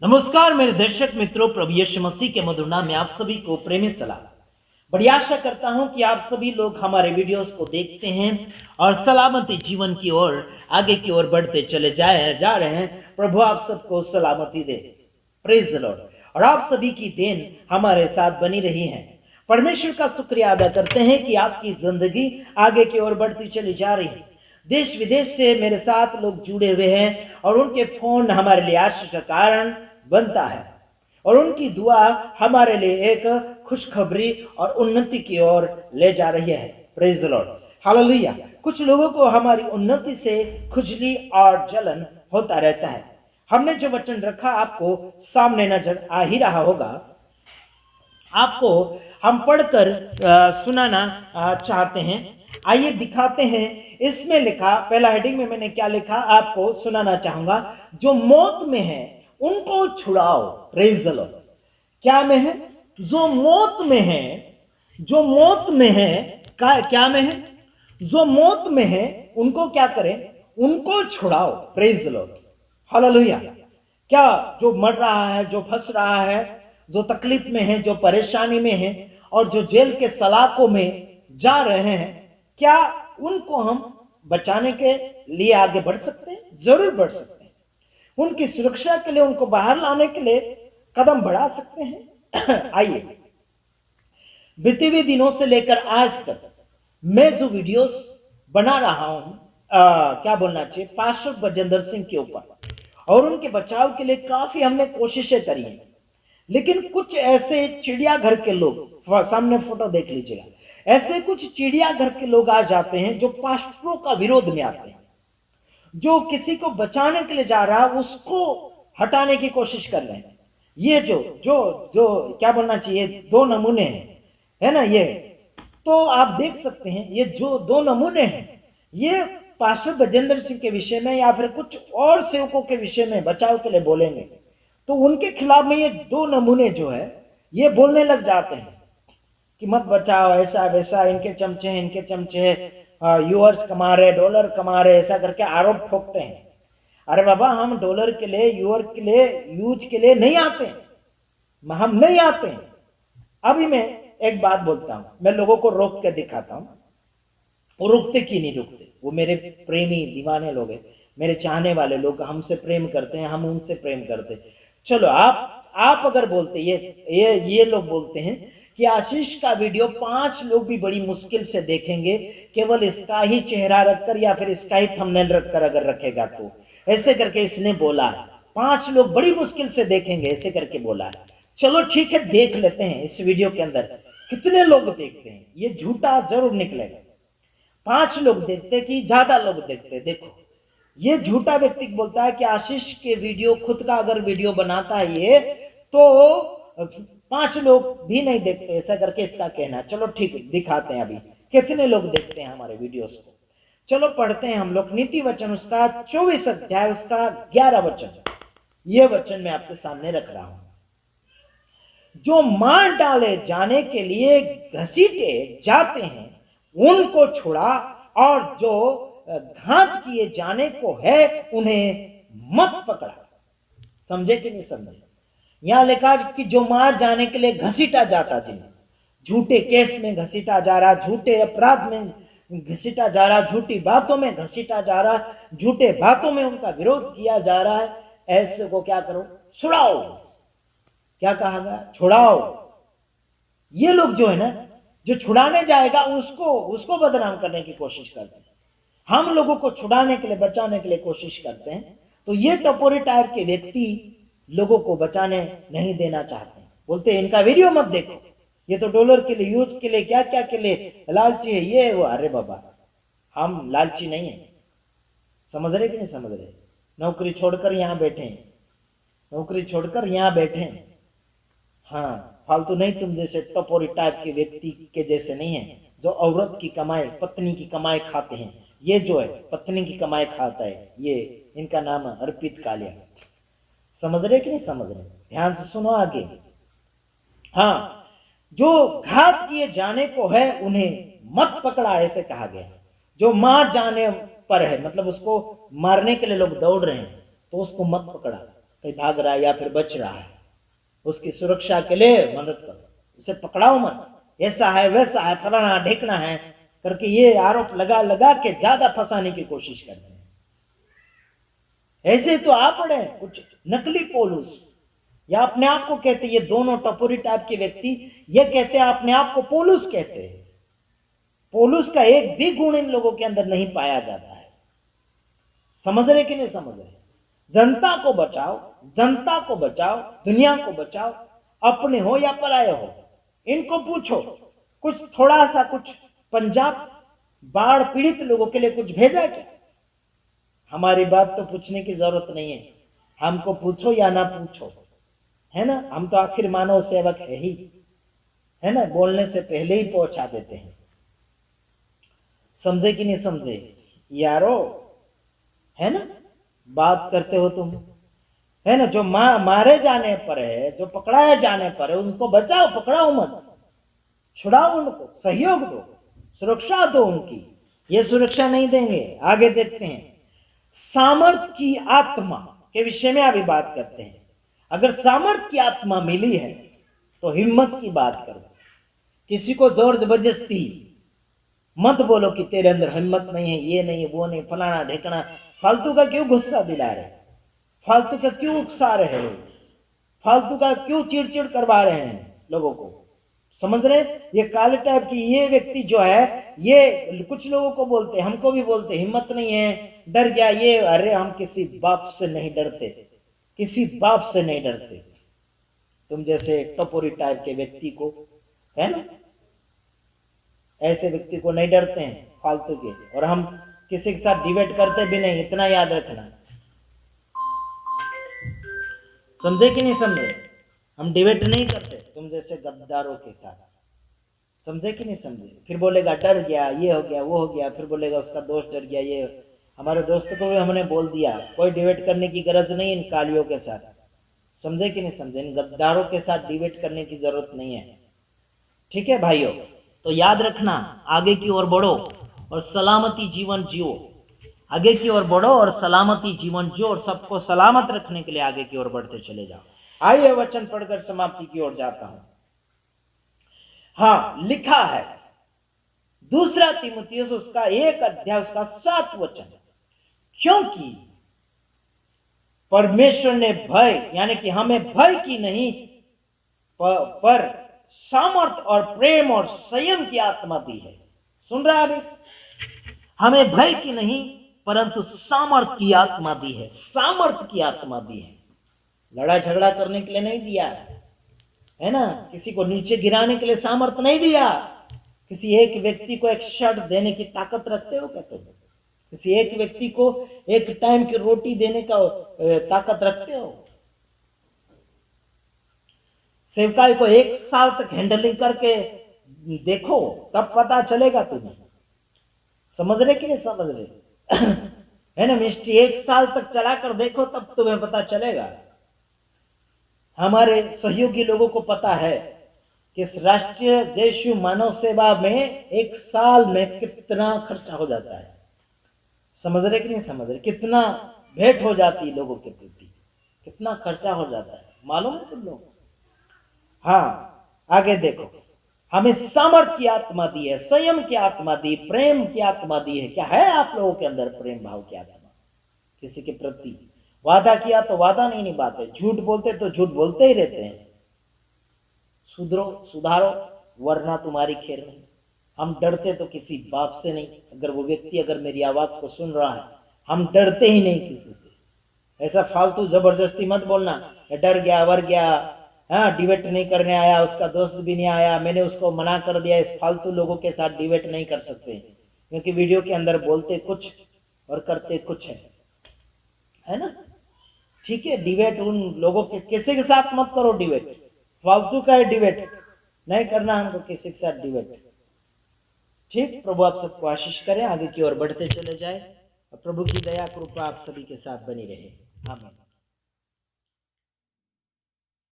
नमस्कार मेरे दर्शक मित्रों, प्रभु यीशु मसीह के मधुर नाम में आप सभी को प्रेमी सलाम। बड़ी आशा करता हूं कि आप सभी लोग हमारे वीडियोस को देखते हैं और सलामती जीवन की ओर आगे की ओर बढ़ते चले जा रहे हैं। प्रभु आप सबको सलामती दे। Praise the Lord. और आप सभी की देन हमारे साथ बनी रही है। परमेश्वर का शुक्रिया अदा करते हैं कि आपकी जिंदगी आगे की ओर बढ़ती चली जा रही है। देश विदेश से मेरे साथ लोग जुड़े हुए हैं और उनके फोन हमारे लिए आशीष का कारण बनता है और उनकी दुआ हमारे लिए एक खुशखबरी और उन्नति की ओर ले जा रही है। Praise the lord, hallelujah. कुछ लोगों को हमारी उन्नति से खुजली और जलन होता रहता है। हमने जो वचन रखा आपको सामने नजर आ ही रहा होगा। आपको हम पढ़कर सुनाना चाहते हैं। आइए दिखाते हैं। इसमें लिखा, पहला हेडिंग में मैंने क्या लिखा आपको सुनाना चाहूंगा। जो मौत में है उनको छुड़ाओ। Praise the Lord. क्या में है? जो मौत में है, जो मौत में है, क्या में है? जो मौत में है उनको क्या करें? उनको छुड़ाओ। Praise the lord, hallelujah. क्या जो मर रहा है, जो फंस रहा है, जो तकलीफ में है, जो परेशानी में है और जो जेल के सलाखों में जा रहे हैं, क्या उनको हम बचाने के लिए आगे बढ़ सकते हैं? जरूर बढ़ सकते हैं। उनकी सुरक्षा के लिए, उनको बाहर लाने के लिए कदम बढ़ा सकते हैं। आइए, बीते हुए दिनों से लेकर आज तक मैं जो वीडियोस बना रहा हूं, क्या बोलना चाहिए, पास्टर बजेंद्र सिंह के ऊपर और उनके बचाव के लिए काफी हमने कोशिशें करी हैं। लेकिन कुछ ऐसे चिड़ियाघर के लोग, सामने फोटो देख लीजिएगा, ऐसे कुछ चिड़ियाघर के लोग आ जाते हैं जो पास्टरों का विरोध में आते हैं। जो किसी को बचाने के लिए जा रहा है उसको हटाने की कोशिश कर रहे हैं। ये जो जो जो क्या बोलना चाहिए, दो नमूने हैं, है ना। ये तो आप देख सकते हैं, ये जो दो नमूने हैं, ये पास्टर बजेंद्र सिंह के विषय में या फिर कुछ और सेवकों के विषय में बचाव के लिए बोलेंगे तो उनके खिलाफ में ये दो नमूने जो है ये बोलने लग जाते हैं कि मत बचाओ, ऐसा वैसा, इनके चमचे हैं, इनके चमचे हैं, यूअर्स कमा रहे, डॉलर कमा रहे, ऐसा करके आरोप ठोकते हैं। अरे बाबा, हम डॉलर के लिए, यूअर के लिए, यूज के लिए नहीं आते हैं, हम नहीं आते हैं। अभी मैं एक बात बोलता हूं, मैं लोगों को रोक के दिखाता हूं। वो रुकते कि नहीं रुकते। वो मेरे प्रेमी दीवाने लोग हैं, मेरे चाहने वाले लोग, हमसे प्रेम करते हैं, हम उनसे प्रेम करते हैं। चलो आप अगर बोलते, ये लोग बोलते हैं कि आशीष का वीडियो 5 लोग भी बड़ी मुश्किल से देखेंगे, केवल इसका ही चेहरा रखकर या फिर इसका ही थंबनेल रखकर अगर रखेगा तो, ऐसे करके इसने बोला है। 5 लोग बड़ी मुश्किल से देखेंगे, ऐसे करके बोला है। चलो ठीक है, देख लेते हैं इस वीडियो के अंदर कितने लोग देखते हैं। ये झूठा जरूर निकलेगा। 5 लोग देखते कि ज्यादा लोग देखते। देखो, ये झूठा व्यक्ति बोलता है कि आशीष के वीडियो, खुद का अगर वीडियो बनाता है ये, तो 5 लोग भी नहीं देखते, ऐसा करके इसका कहना। चलो ठीक है, दिखाते हैं अभी कितने लोग देखते हैं हमारे वीडियोस को। चलो पढ़ते हैं हम लोग नीति वचन, उसका 24 अध्याय, उसका 11 वचन। ये वचन मैं आपके सामने रख रहा हूं। जो मार डाले जाने के लिए घसीटे जाते हैं उनको छुड़ा, और जो घात किए जाने को है उन्हें मत पकड़ा। समझे कि नहीं समझे? यहां लिखा कि जो मार जाने के लिए घसीटा जाता, जिन्हें झूठे केस में घसीटा जा रहा, झूठे अपराध में घसीटा जा रहा, झूठी बातों में घसीटा जा रहा, झूठे बातों में उनका विरोध किया जा रहा है, ऐसे को क्या करो? छुड़ाओ। क्या कहा गया? छुड़ाओ। ये लोग जो है ना, जो छुड़ाने जाएगा उसको बदनाम करने की कोशिश करते हैं। हम लोगों को छुड़ाने के लिए, बचाने के लिए कोशिश करते हैं, तो ये टपोरी टाइप के व्यक्ति लोगों को बचाने नहीं देना चाहते हैं। बोलते हैं इनका वीडियो मत देखो, ये तो डॉलर के लिए, यूज के लिए, क्या क्या के लिए लालची है, ये वो। अरे बाबा, हम लालची नहीं है। समझ रहे कि नहीं समझ रहे? नौकरी छोड़कर यहाँ बैठे हैं, नौकरी छोड़कर यहाँ बैठे हैं। हाँ, फालतू नहीं, तुम जैसे टपोरी टाइप के व्यक्ति के जैसे नहीं है, जो औरत की कमाई, पत्नी की कमाई खाते हैं। ये जो है पत्नी की कमाई खाता है, ये इनका नाम है अर्पित कालिया। समझ रहे कि नहीं समझ रहे? ध्यान से सुनो आगे। हाँ, जो घात किए जाने को है उन्हें मत पकड़ा, ऐसे कहा गया। जो मार जाने पर है, मतलब उसको मारने के लिए लोग दौड़ रहे हैं, तो उसको मत पकड़ा। कहीं भाग रहा है या फिर बच रहा है, उसकी सुरक्षा के लिए मदद करो, उसे पकड़ाओ मत, ऐसा है वैसा है फलाना ढेकना है करके ये आरोप लगा लगा के ज्यादा फंसाने की कोशिश करते हैं। ऐसे तो आप पड़े कुछ नकली पोलूस या अपने आप को कहते, ये दोनों टपोरी टाइप के व्यक्ति ये कहते हैं अपने आप को पोलूस कहते हैं। पोलूस का एक भी गुण इन लोगों के अंदर नहीं पाया जाता है। समझ रहे कि नहीं समझ रहे? जनता को बचाओ, जनता को बचाओ, दुनिया को बचाओ, अपने हो या पराये हो। इनको पूछो कुछ थोड़ा सा कुछ पंजाब बाढ़ पीड़ित लोगों के लिए कुछ भेजा क्या? हमारी बात तो पूछने की जरूरत नहीं है, हमको पूछो या ना पूछो, है ना, हम तो आखिर मानव सेवक है ही, है ना, बोलने से पहले ही पहुंचा देते हैं। समझे कि नहीं समझे यारो, है ना, बात करते हो तुम, है ना, जो मारे जाने पर है, जो पकड़ाए जाने पर है, उनको बचाओ, पकड़ाओ मत, छुड़ाओ उनको, सहयोग दो, सुरक्षा दो उनकी। ये सुरक्षा नहीं देंगे। आगे देखते हैं, सामर्थ्य की आत्मा के विषय में अभी बात करते हैं। अगर सामर्थ्य की आत्मा मिली है तो हिम्मत की बात करो। किसी को जोर जबरदस्ती मत बोलो कि तेरे अंदर हिम्मत नहीं है, ये नहीं है, वो नहीं, फलाना ढेकना। फालतू का क्यों गुस्सा दिला रहे, फालतू का क्यों उकसा रहे हो, फालतू का क्यों चिड़चिड़ करवा रहे हैं लोगों को? समझ रहे? ये काले टाइप की ये व्यक्ति जो है, ये कुछ लोगों को बोलते, हमको भी बोलते, हिम्मत नहीं है, डर गया ये। अरे हम किसी बाप से नहीं डरते, किसी बाप से नहीं डरते। तुम जैसे टपोरी टाइप के व्यक्ति को, है ना, ऐसे व्यक्ति को नहीं डरते हैं फालतू के। और हम किसी के साथ डिबेट करते भी नहीं, इतना याद रखना। समझे कि नहीं समझे? हम डिबेट नहीं करते तुम जैसे गद्दारों के साथ। समझे कि नहीं समझे? फिर बोलेगा डर गया, ये हो गया, वो हो गया, फिर बोलेगा उसका दोस्त डर गया। ये हमारे दोस्त को भी हमने बोल दिया, कोई डिबेट करने की गरज नहीं इन कालियों के साथ। समझे कि नहीं समझे? इन गद्दारों के साथ डिबेट करने की जरूरत नहीं है। ठीक है भाइयों, तो याद रखना, आगे की ओर बढ़ो और सलामती जीवन जियो। आगे की ओर बढ़ो और सलामती जीवन जियो और सबको सलामत रखने के लिए आगे की ओर बढ़ते चले जाओ। आइए वचन पढ़कर समाप्ति की ओर जाता हूं। हाँ, लिखा है 2 तीमुथियुस उसका 1 अध्याय उसका 7 वचन, क्योंकि परमेश्वर ने भय, यानी कि हमें भय की नहीं पर सामर्थ और प्रेम और संयम की आत्मा दी है। सुन रहा है? अभी हमें भय की नहीं परंतु सामर्थ की आत्मा दी है, सामर्थ की आत्मा दी है। लड़ा झगड़ा करने के लिए नहीं दिया है ना, किसी को नीचे गिराने के लिए सामर्थ नहीं दिया। किसी एक व्यक्ति को एक शर्ट देने की ताकत रखते हो क्या तुम? किसी एक व्यक्ति को एक टाइम की रोटी देने का ताकत रखते हो? सेवकाई को 1 साल तक हैंडलिंग करके देखो, तब पता चलेगा तुम्हें। समझ रहे कि नहीं समझ रहे? है ना, मिस्टी 1 साल तक चलाकर देखो, तब तुम्हें पता चलेगा। हमारे सहयोगी लोगों को पता है कि इस राष्ट्रीय जयशु मानव सेवा में 1 साल में कितना खर्चा हो जाता है। समझ रहे कि नहीं समझ रहे? कितना भेंट हो जाती है लोगों के प्रति, कितना खर्चा हो जाता है, मालूम है तुम लोग? हाँ, आगे देखो, हमें सामर्थ्य की आत्मा दी है, संयम की आत्मा दी, प्रेम की आत्मा दी है। क्या है आप लोगों के अंदर प्रेम भाव की आत्मा? किसी के प्रति वादा किया तो वादा नहीं निभाते, झूठ बोलते तो झूठ बोलते ही रहते हैं। सुधरो, सुधारो, वरना तुम्हारी खैर नहीं। हम डरते तो किसी बाप से नहीं। अगर वो व्यक्ति अगर मेरी आवाज को सुन रहा है, हम डरते ही नहीं किसी से। ऐसा फालतू जबरदस्ती मत बोलना, डर गया, वर गया, हाँ डिबेट नहीं करने आया, उसका दोस्त भी नहीं आया, मैंने उसको मना कर दिया। इस फालतू लोगों के साथ डिबेट नहीं कर सकते, क्योंकि वीडियो के अंदर बोलते कुछ और करते कुछ है ना। ठीक है, डिबेट उन लोगों के किसी के साथ मत करो डिबेट, फालतू का है डिबेट, नहीं करना हमको किसी के साथ डिबेट। ठीक, प्रभु आप सबको आशीष करें, आगे की ओर बढ़ते चले जाए और प्रभु की दया कृपा आप सभी के साथ बनी रहे। आमीन।